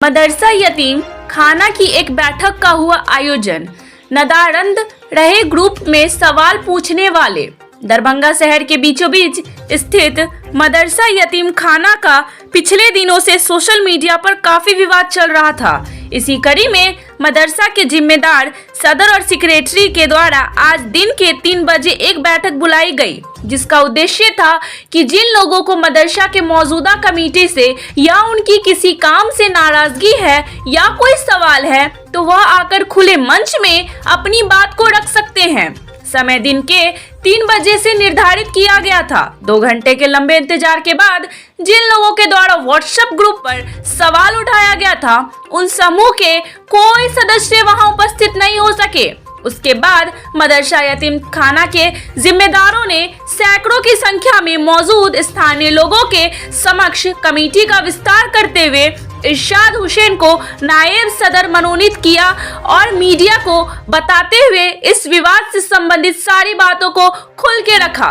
मदरसा यतीम खाना की एक बैठक का हुआ आयोजन। नदारंद रहे ग्रुप में सवाल पूछने वाले। दरभंगा शहर के बीचों बीच स्थित मदरसा यतीम खाना का पिछले दिनों से सोशल मीडिया पर काफी विवाद चल रहा था। इसी कड़ी में मदरसा के जिम्मेदार सदर और सेक्रेटरी के द्वारा आज दिन के 3 बजे एक बैठक बुलाई गई, जिसका उद्देश्य था कि जिन लोगों को मदरसा के मौजूदा कमेटी से या उनकी किसी काम से नाराजगी है या कोई सवाल है तो वह आकर खुले मंच में अपनी बात को रख सकते हैं। समय दिन के 3 बजे से निर्धारित किया गया था। 2 घंटे के लंबे इंतजार के बाद जिन लोगों के द्वारा व्हाट्सएप ग्रुप पर सवाल उठाया गया था, उन समूह के कोई सदस्य वहां उपस्थित नहीं हो सके। उसके बाद मदरसा यतीम खाना के जिम्मेदारों ने सैकड़ों की संख्या में मौजूद स्थानीय लोगों के समक्ष कमेटी का विस्तार करते हुए इरशाद हुसैन को नायब सदर मनोनीत किया और मीडिया को बताते हुए इस विवाद से संबंधित सारी बातों को खुल के रखा।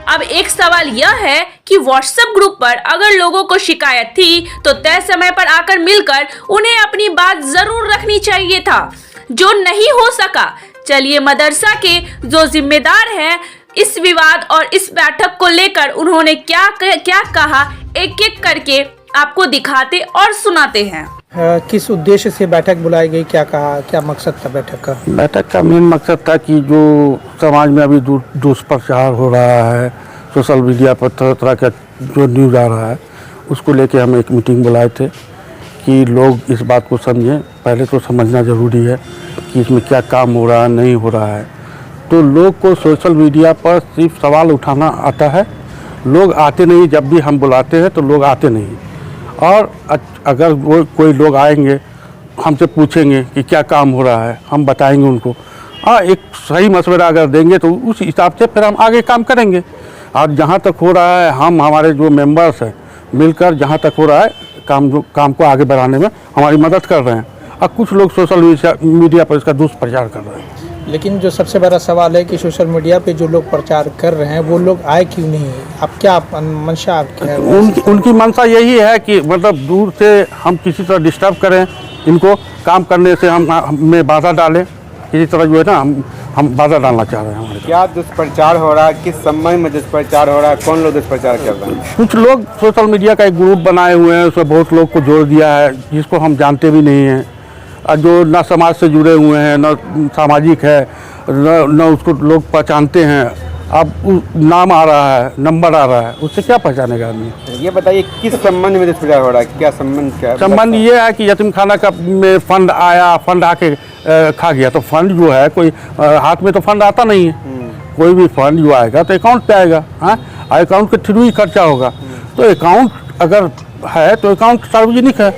अब एक सवाल यह है कि व्हाट्सएप ग्रुप पर अगर लोगों को शिकायत थी तो तय समय पर आकर मिलकर उन्हें अपनी बात जरूर रखनी चाहिए था, जो नहीं हो सका। चलिए मदरसा के जो जिम्मेदार हैं इस विवाद और इस बैठक को लेकर उन्होंने क्या कहा, एक एक करके आपको दिखाते और सुनाते हैं। किस उद्देश्य से बैठक बुलाई गई, क्या कहा, क्या मकसद था बैठक का? बैठक का मेन मकसद था कि जो समाज में अभी दुष्प्रचार हो रहा है, सोशल मीडिया पर तरह तरह का जो न्यूज़ आ रहा है, उसको लेके हम एक मीटिंग बुलाए थे कि लोग इस बात को समझें। पहले तो समझना ज़रूरी है कि इसमें क्या काम हो रहा है, नहीं हो रहा है। तो लोग को सोशल मीडिया पर सिर्फ सवाल उठाना आता है, लोग आते नहीं। जब भी हम बुलाते हैं तो लोग आते नहीं, और अगर वो कोई लोग आएंगे हमसे पूछेंगे कि क्या काम हो रहा है, हम बताएंगे उनको। एक सही मशवरा अगर देंगे तो उस हिसाब से फिर हम आगे काम करेंगे। और जहाँ तक हो रहा है, हम हमारे जो मेंबर्स हैं मिलकर जहाँ तक हो रहा है काम को आगे बढ़ाने में हमारी मदद कर रहे हैं। और कुछ लोग सोशल मीडिया पर इसका दुष्प्रचार कर रहे हैं। लेकिन जो सबसे बड़ा सवाल है कि सोशल मीडिया पे जो लोग प्रचार कर रहे हैं वो लोग आए क्यों नहीं? अब क्या मंशा आपकी है? उनकी मंशा यही है कि मतलब दूर से हम किसी तरह डिस्टर्ब करें, इनको काम करने से हमें बाधा डालें, किसी तरह जो है ना हम बाधा डालना चाह रहे हैं। हमारे क्या दुष्प्रचार हो रहा है, किस समय में दुष्प्रचार हो रहा है, कौन लोग दुष्प्रचार कर रहे हैं? कुछ लोग सोशल मीडिया का एक ग्रुप बनाए हुए हैं, उसमें बहुत लोग को जोड़ दिया है जिसको हम जानते भी नहीं हैं, जो ना समाज से जुड़े हुए हैं, न सामाजिक है, न उसको लोग पहचानते हैं। अब नाम आ रहा है, नंबर आ रहा है, उससे क्या पहचानेगा आदमी? ये बताइए किस संबंध में दुष्प्रचार हो रहा है, क्या संबंध क्या है? संबंध ये है कि यतीम खाना का में फंड आया, फंड आके खा गया। तो फंड जो है कोई हाथ में तो फंड आता नहीं है। कोई भी फंड जो आएगा तो अकाउंट पे आएगा, हाँ, अकाउंट के थ्रू ही खर्चा होगा। तो अकाउंट अगर है तो अकाउंट सार्वजनिक है,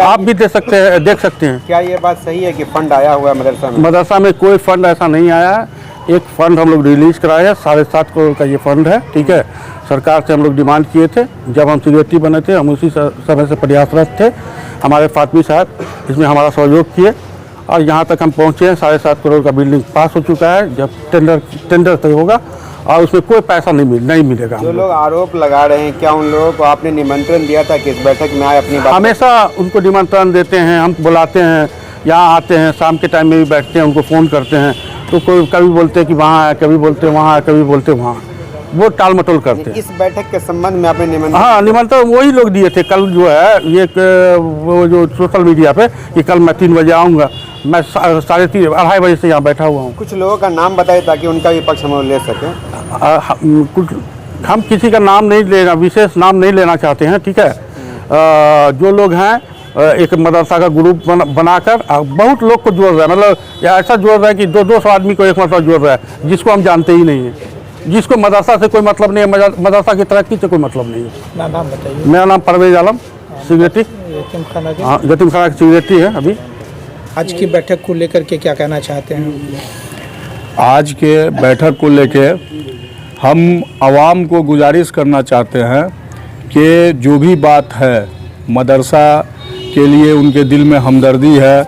आप भी देख सकते हैं। क्या ये बात सही है कि फंड आया हुआ है मदरसा में? मदरसा में कोई फंड ऐसा नहीं आया है। एक फंड हम लोग रिलीज कराए हैं, 7.5 करोड़ का ये फंड है, ठीक है। सरकार से हम लोग डिमांड किए थे, जब हम सेक्रेटरी बने थे, हम उसी समय से प्रयासरत थे। हमारे फातमी साहब इसमें हमारा सहयोग किए और यहाँ तक हम पहुँचे हैं। 7.5 करोड़ का बिल्डिंग पास हो चुका है। जब टेंडर तय होगा और उसमें कोई पैसा नहीं मिलेगा। जो लोग आरोप लगा रहे हैं, क्या उन लोगों को आपने निमंत्रण दिया था कि इस बैठक में आए अपनी बात? हमेशा उनको निमंत्रण देते हैं, हम बुलाते हैं, यहाँ आते हैं, शाम के टाइम में भी बैठते हैं, उनको फ़ोन करते हैं। तो कोई कभी बोलते हैं कि वहाँ है, कभी बोलते हैं वहाँ है, कभी बोलते हैं वहाँ, वो टाल मटोल करते हैं। इस बैठक के संबंध में आपने निमंत्रण? हाँ, निमंत्रण वही लोग दिए थे। कल जो है ये वो जो सोशल मीडिया पे कि कल मैं 3 बजे आऊँगा, मैं 3:30 2:30 बजे से यहाँ बैठा हुआ हूँ। कुछ लोगों का नाम बताइए ताकि उनका भी पक्ष हम ले सकें। हम किसी का नाम नहीं लेना, विशेष नाम नहीं लेना चाहते हैं, ठीक है। जो लोग हैं एक मदरसा का ग्रुप बनाकर बहुत लोग को जोड़ रहा है, मतलब ऐसा जोड़ रहा है कि 200 आदमी को एक मतलब जोड़ रहा है, जिसको हम जानते ही नहीं है, जिसको मदरसा से कोई मतलब नहीं है, मदरसा की तरक्की से कोई मतलब नहीं है। नाम बताइए। मेरा नाम परवेज आलम, सेक्रेटरी, यतीम खाना के। हाँ, यतीम खाना की सेक्रेटरी है अभी। आज की बैठक को लेकर के क्या कहना चाहते हैं? आज के बैठक को लेके हम आवाम को गुजारिश करना चाहते हैं कि जो भी बात है, मदरसा के लिए उनके दिल में हमदर्दी है,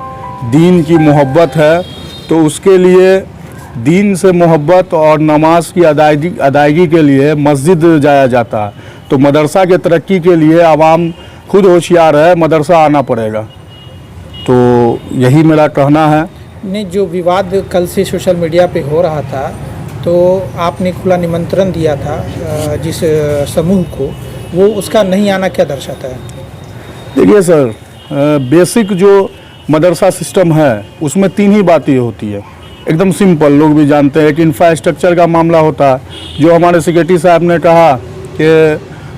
दीन की मोहब्बत है, तो उसके लिए दीन से मोहब्बत और नमाज की अदायगी के लिए मस्जिद जाया जाता है। तो मदरसा के तरक्की के लिए आवाम खुद होशियार है, मदरसा आना पड़ेगा। तो यही मेरा कहना है। नहीं, जो विवाद कल से सोशल मीडिया पे हो रहा था, तो आपने खुला निमंत्रण दिया था जिस समूह को, वो उसका नहीं आना क्या दर्शाता है? देखिए सर, बेसिक जो मदरसा सिस्टम है उसमें 3 ही बातें होती है, एकदम सिंपल, लोग भी जानते हैं कि इंफ्रास्ट्रक्चर का मामला होता है, जो हमारे सेक्रेटरी साहब ने कहा कि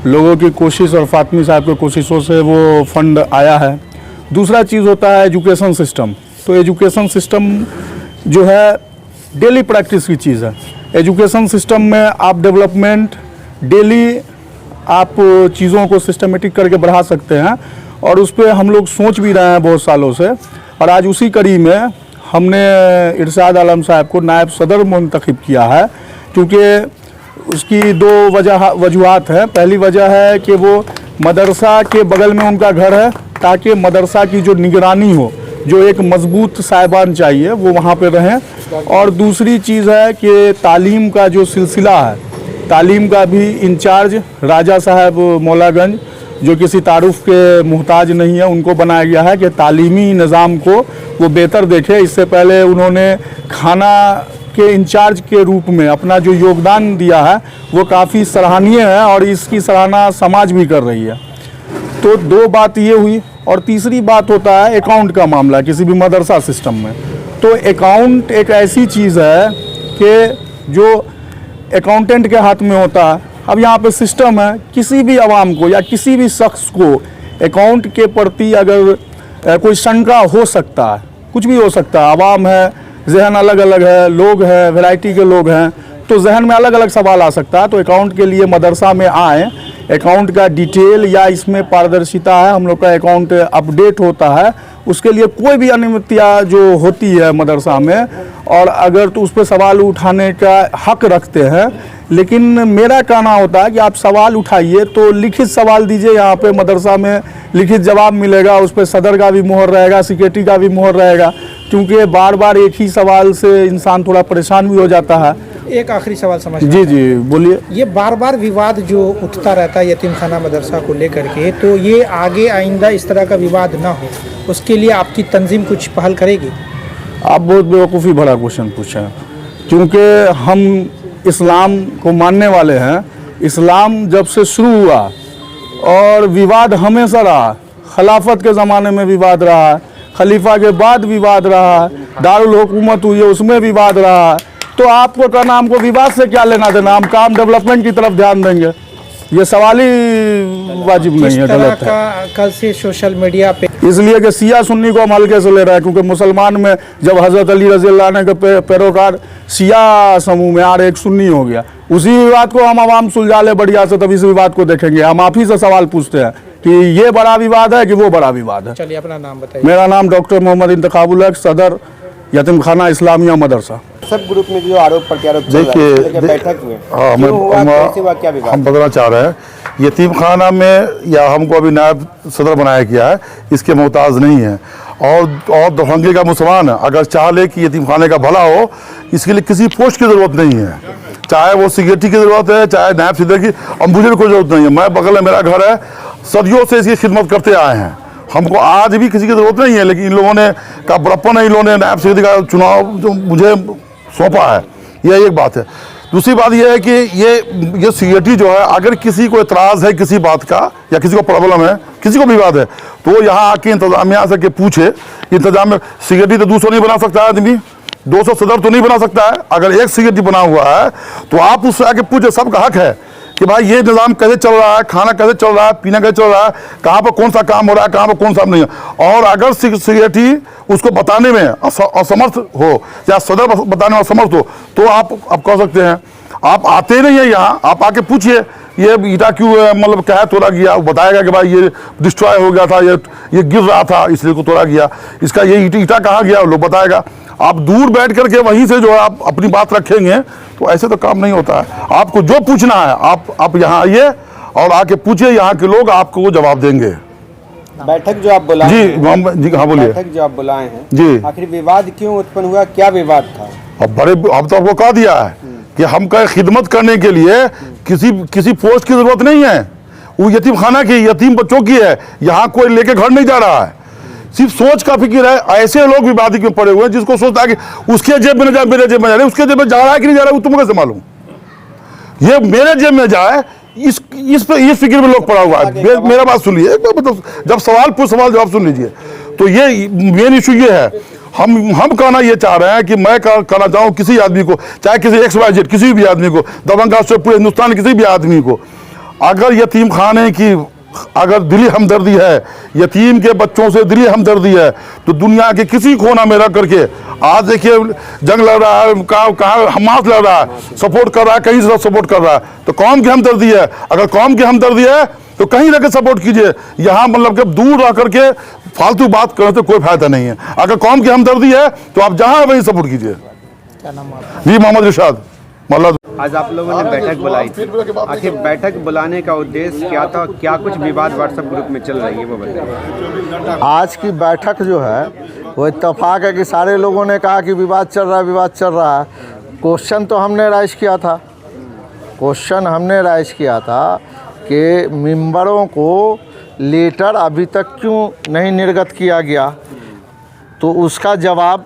लोगों की कोशिश और फातमी साहब की कोशिशों से वो फंड आया है। दूसरा चीज़ होता है एजुकेशन सिस्टम। तो एजुकेशन सिस्टम जो है डेली प्रैक्टिस की चीज़ है। एजुकेशन सिस्टम में आप डेवलपमेंट डेली आप चीज़ों को सिस्टमेटिक करके बढ़ा सकते हैं, और उस पर हम लोग सोच भी रहे हैं बहुत सालों से। और आज उसी कड़ी में हमने इरशाद आलम साहब को नायब सदर मुंतखब किया है, क्योंकि उसकी 2 वजूहात हैं। पहली वजह है कि वो मदरसा के बगल में उनका घर है, ताकि मदरसा की जो निगरानी हो, जो एक मजबूत साहिबान चाहिए, वो वहाँ पे रहें। और दूसरी चीज़ है कि तालीम का जो सिलसिला है, तालीम का भी इंचार्ज राजा साहब मौलागंज, जो किसी तारुफ के मुहताज नहीं है, उनको बनाया गया है कि तालीमी निज़ाम को वो बेहतर देखे। इससे पहले उन्होंने खाना के इंचार्ज के रूप में अपना जो योगदान दिया है वो काफ़ी सराहनीय है, और इसकी सराहना समाज भी कर रही है। तो 2 बात ये हुई। और तीसरी बात होता है अकाउंट का मामला किसी भी मदरसा सिस्टम में। तो अकाउंट एक ऐसी चीज़ है कि जो अकाउंटेंट के हाथ में होता है। अब यहाँ पे सिस्टम है, किसी भी आवाम को या किसी भी शख्स को अकाउंट के प्रति अगर कोई शंका हो सकता है, कुछ भी हो सकता है, आवाम है, जहन अलग अलग है, लोग हैं, वैरायटी के लोग हैं, तो जहन में अलग अलग सवाल आ सकता है। तो अकाउंट के लिए मदरसा में आएँ, अकाउंट का डिटेल या इसमें पारदर्शिता है, हम लोग का अकाउंट अपडेट होता है, उसके लिए कोई भी अनुमतियाँ जो होती है मदरसा में, और अगर तो उस पर सवाल उठाने का हक रखते हैं। लेकिन मेरा कहना होता है कि आप सवाल उठाइए तो लिखित सवाल दीजिए, यहाँ पे मदरसा में लिखित जवाब मिलेगा, उस पर सदर का भी मोहर रहेगा, सेक्रेटरी का भी मोहर रहेगा, क्योंकि बार बार एक ही सवाल से इंसान थोड़ा परेशान भी हो जाता है। एक आखिरी सवाल समझ। जी बोलिए। ये बार बार विवाद जो उठता रहता है यतीम खाना मदरसा को लेकर के, तो ये आगे आइंदा इस तरह का विवाद ना हो, उसके लिए आपकी तंजीम कुछ पहल करेगी? आप बहुत बेवकूफ़ी भरा क्वेश्चन पूछे हैं, क्योंकि हम इस्लाम को मानने वाले हैं। इस्लाम जब से शुरू हुआ और विवाद हमेशा रहा, खिलाफत के ज़माने में विवाद रहा है, खलीफा के बाद विवाद रहा है, दारुल हुकूमत हुई है उसमें विवाद रहा है। तो आपको कहना हमको विवाद से क्या लेना देना, हम काम डेवलपमेंट की तरफ ध्यान देंगे, ये सवाल ही वाजिब नहीं है, गलत है। कल से सोशल मीडिया पे इसलिए कि शिया सुन्नी को हम हल्के से ले रहे हैं, क्योंकि मुसलमान में जब हज़रत अली रज़ी अल्लाह अन्हु के पैरोकार शिया समूह में आ रहे, एक सुन्नी हो गया, उसी विवाद को हम आवाम सुलझा ले बढ़िया से, तब इस विवाद को देखेंगे। हम आप ही से सवाल पूछते हैं कि ये बड़ा विवाद है कि वो बड़ा विवाद है। चलिए अपना नाम बताइए। मेरा नाम डॉक्टर मोहम्मद इंतखाबुल हक, सदर यतीम खाना इस्लामिया मदरसा। सब ग्रुप में जो आरोप प्रत्यारोप देखिए, बैठक में हम बताना चाह रहे हैं, यतीम खाना में या हमको अभी नायब सदर बनाया गया है, इसके मोहताज नहीं है। और दफंगे का मुसलमान अगर चाह ले कि यतीम खाने का भला हो, इसके लिए किसी पोस्ट की ज़रूरत नहीं है, चाहे वो सिक्योरिटी की ज़रूरत है, चाहे नायब सदर की, और मुझे कोई ज़रूरत नहीं है। मैं बगल में मेरा घर है, सदियों से इसकी खिदमत करते आए हैं, हमको आज भी किसी की ज़रूरत नहीं है। लेकिन इन लोगों ने का बड़प्पन है, इन लोगों ने नायब सदर का चुनाव जो मुझे सौंपा है, यह एक बात है। दूसरी बात यह है कि ये सिक्योरिटी जो है, अगर किसी को एतराज़ है किसी बात का या किसी को प्रॉब्लम है, किसी को विवाद है, तो वो यहाँ आके इंतजामिया से के पूछे। इंतजाम में सिक्योरिटी तो 200 नहीं बना सकता है आदमी, 200 सदर तो नहीं बना सकता है। अगर एक सिक्योरिटी बना हुआ है तो आप उससे आके पूछे, सबका हक है कि भाई ये निज़ाम कैसे चल रहा है, खाना कैसे चल रहा है, पीना कैसे चल रहा है, कहाँ पर कौन सा काम हो रहा है, कहाँ पर कौन सा नहीं है। और अगर सिक्योरिटी उसको बताने में असमर्थ हो या सदर बताने में असमर्थ हो, तो आप कह सकते हैं, आप आते नहीं है यहाँ, आप आके पूछिए ये ईटा क्यों मतलब क्या तोड़ा गया, वो बताएगा कि भाई ये डिस्ट्रॉय हो गया था, ये गिर रहा था इसलिए को तोड़ा गया, इसका ये ईटा कहाँ गया वो लोग बताएगा। आप दूर बैठ करके वहीं से जो है आप अपनी बात रखेंगे तो ऐसे तो काम नहीं होता है। आपको जो पूछना है आप यहाँ आइए और आके पूछिए, यहाँ के लोग आपको जवाब देंगे। बैठक जो आप बुलाए जी हैं, हाँ बोलिए। बैठक जो आप बुलाए हैं जी, आखिर विवाद क्यों उत्पन्न हुआ, क्या विवाद था? अब तो आपको कह दिया है कि हम का खिदमत करने के लिए किसी पोस्ट की जरूरत नहीं है। वो यतीम खाना की, यतीम बच्चों की है। यहाँ कोई लेके घर नहीं जा रहा है, सिर्फ सोच का फिक्र है। ऐसे लोग विवादित में पड़े हुए हैं जिसको सोचता है कि उसके जेब में न जाए, मेरे जेब में जा रहे, उसके जेब में जा रहा है कि नहीं जा रहा है वो तुमको कैसे मालूम। ये मेरे जेब में जाए, इस फिक्र में लोग पड़ा हुआ है। मेरा बात सुनिए, मतलब जब सवाल पूछ सवाल जवाब सुन लीजिए। तो ये मेन इशू ये है, हम कहना ये चाह रहे हैं कि मैं कहना चाहूँ किसी आदमी को, चाहे किसी XYZ किसी भी आदमी को, दबंगा से पूरे हिंदुस्तान किसी भी आदमी को, अगर यतीम खाने की अगर दिली हमदर्दी है, यतीम के बच्चों से दिली हमदर्दी है, तो दुनिया के किसी कोना में रख करके, आज देखिए जंग लड़ रहा है, कहाँ हमास लड़ रहा है, सपोर्ट कर रहा है, कहीं से सपोर्ट कर रहा है, तो कौम की हमदर्दी है। अगर कौम की हमदर्दी है तो कहीं रह के सपोर्ट कीजिए। यहाँ मतलब कि दूर रह करके फालतू बात करने से कोई फायदा नहीं है। अगर कौम की हमदर्दी है तो आप जहाँ वहीं सपोर्ट कीजिए। जी, मोहम्मद इरशाद मोहल्ला। आज आप लोगों ने बैठक बुलाई थी, आखिर बैठक बुलाने का उद्देश्य क्या था? क्या कुछ विवाद व्हाट्सएप ग्रुप में चल रही है वो बताइए। आज की बैठक जो है वो इत्तेफाक है कि सारे लोगों ने कहा कि विवाद चल रहा है, विवाद चल रहा है। क्वेश्चन तो हमने राइज किया था, कि मेंबरों को लेटर अभी तक क्यों नहीं निर्गत किया गया। तो उसका जवाब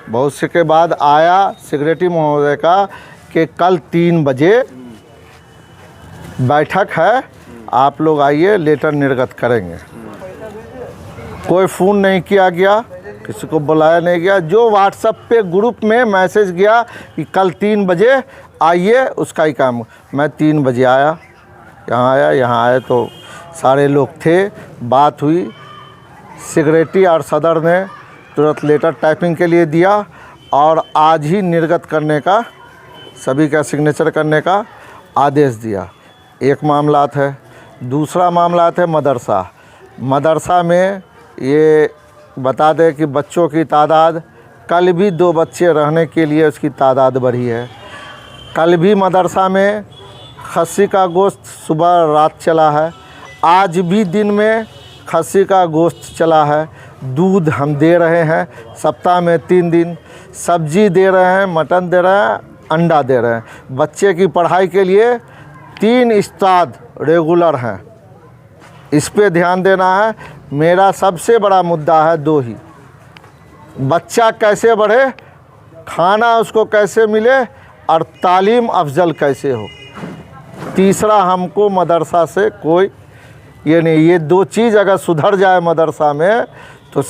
बहुत से के बाद आया सेक्रेटरी महोदय का कि कल 3 बजे बैठक है, आप लोग आइए, लेटर निर्गत करेंगे। कोई फ़ोन नहीं किया गया, किसी को बुलाया नहीं गया। जो व्हाट्सएप पे ग्रुप में मैसेज गया कि कल 3 बजे आइए, उसका ही काम। मैं 3 बजे आया, यहाँ आए तो सारे लोग थे, बात हुई। सेक्रेटरी और सदर ने तुरंत लेटर टाइपिंग के लिए दिया और आज ही निर्गत करने का, सभी का सिग्नेचर करने का आदेश दिया। एक मामला है। दूसरा मामला है मदरसा में ये बता दें कि बच्चों की तादाद, कल भी 2 बच्चे रहने के लिए उसकी तादाद बढ़ी है। कल भी मदरसा में खस्सी का गोश्त सुबह रात चला है, आज भी दिन में खस्सी का गोश्त चला है। दूध हम दे रहे हैं सप्ताह में 3 दिन, सब्जी दे रहे हैं, मटन दे रहे हैं, अंडा दे रहे हैं। बच्चे की पढ़ाई के लिए 3 उस्ताद रेगुलर हैं, इस पे ध्यान देना है। मेरा सबसे बड़ा मुद्दा है 2 ही, बच्चा कैसे बढ़े, खाना उसको कैसे मिले और तालीम अफजल कैसे हो। तीसरा, हमको मदरसा से कोई ये नहीं, ये 2 चीज़ अगर सुधर जाए मदरसा में तो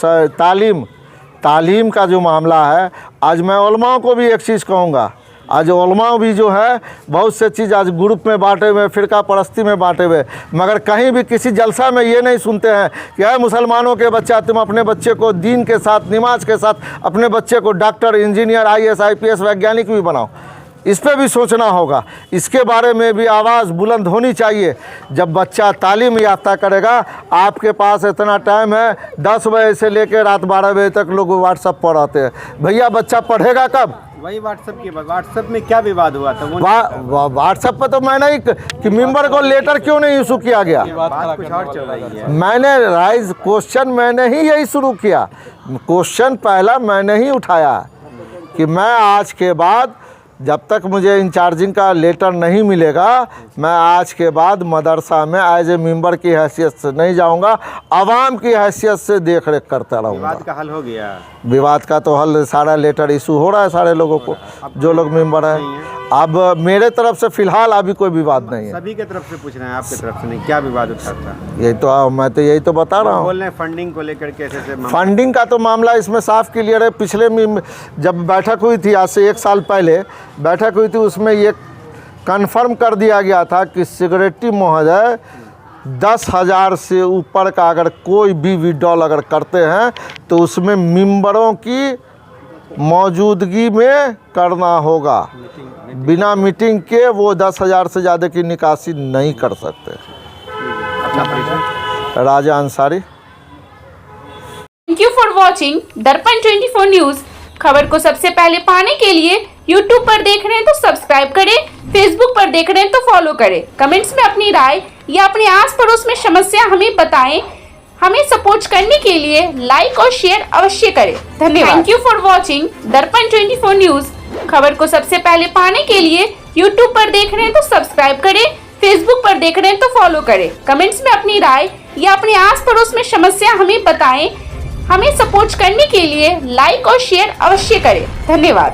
तालीम का जो मामला है। आज मैं उलमाओं को भी एक चीज़ कहूँगा, आज उलमा भी जो है बहुत से चीज़ आज ग्रुप में बांटे हुए, फ़िरका परस्ती में बांटे हुए, मगर कहीं भी किसी जलसा में ये नहीं सुनते हैं कि है मुसलमानों के बच्चा, तुम अपने बच्चे को दीन के साथ, नमाज के साथ अपने बच्चे को डॉक्टर, इंजीनियर, IAS IPS वैज्ञानिक भी बनाओ। इस पे भी सोचना होगा, इसके बारे में भी आवाज़ बुलंद होनी चाहिए। जब बच्चा तालीम याफ्ता करेगा, आपके पास इतना टाइम है, 10 बजे से लेकर रात 12 बजे तक लोग व्हाट्सएप पर आते हैं। भैया बच्चा पढ़ेगा कब? वही व्हाट्सएप में क्या विवाद हुआ था? व्हाट्सएप पे तो मैंने ही कि मेंबर को लेटर क्यों नहीं इशू किया गया, बात कुछ और चल रही है। मैंने राइज क्वेश्चन मैंने ही यही शुरू किया। क्वेश्चन पहला मैंने ही उठाया कि मैं आज के बाद, जब तक मुझे इंचार्जिंग का लेटर नहीं मिलेगा, मैं आज के बाद मदरसा में एज ए मेंबर की हैसियत से नहीं जाऊंगा, आवाम की हैसियत से देख रेख करता रहूँगा। विवाद का हल हो गया? विवाद का तो हल, सारा लेटर इशू हो रहा है सारे लोगों को, जो लोग मेंबर हैं। अब मेरे तरफ से फ़िलहाल अभी कोई विवाद नहीं है। सभी के तरफ से पूछ रहे हैं, आपके तरफ से नहीं? क्या विवाद उठा था? यही तो मैं तो यही तो बता रहा हूँ। बोल रहे हैं फंडिंग को लेकर कैसे से फंडिंग का तो मामला इसमें साफ क्लियर है। पिछले में जब बैठक हुई थी, आज से 1 साल पहले बैठक हुई थी, उसमें ये कन्फर्म कर दिया गया था कि सेक्रेटरी महोदय 10,000 से ऊपर का अगर कोई भी विड्रॉल अगर करते हैं तो उसमें मेंबरों की मौजूदगी में करना होगा। बिना मीटिंग के वो 10,000 से ज़्यादा की निकासी नहीं कर सकते। Raja Ansari. Thank you for watching Darpan 24 news. खबर को सबसे पहले पाने के लिए YouTube पर देख रहे हैं तो सब्सक्राइब करें, Facebook पर देख रहे हैं तो फॉलो करें। कमेंट्स में अपनी राय या अपने आस पड़ोस में समस्या हमें बताएं। हमें सपोर्ट करने के लिए लाइक और शेयर अवश्य करें। धन्यवाद। Thank you for watching Darpan 24 news. खबर को सबसे पहले पाने के लिए YouTube पर देख रहे हैं तो सब्सक्राइब करें, फेसबुक पर देख रहे हैं तो फॉलो करें, कमेंट्स में अपनी राय या अपने आस पड़ोस में समस्या हमें बताएं। हमें सपोर्ट करने के लिए लाइक और शेयर अवश्य करें। धन्यवाद।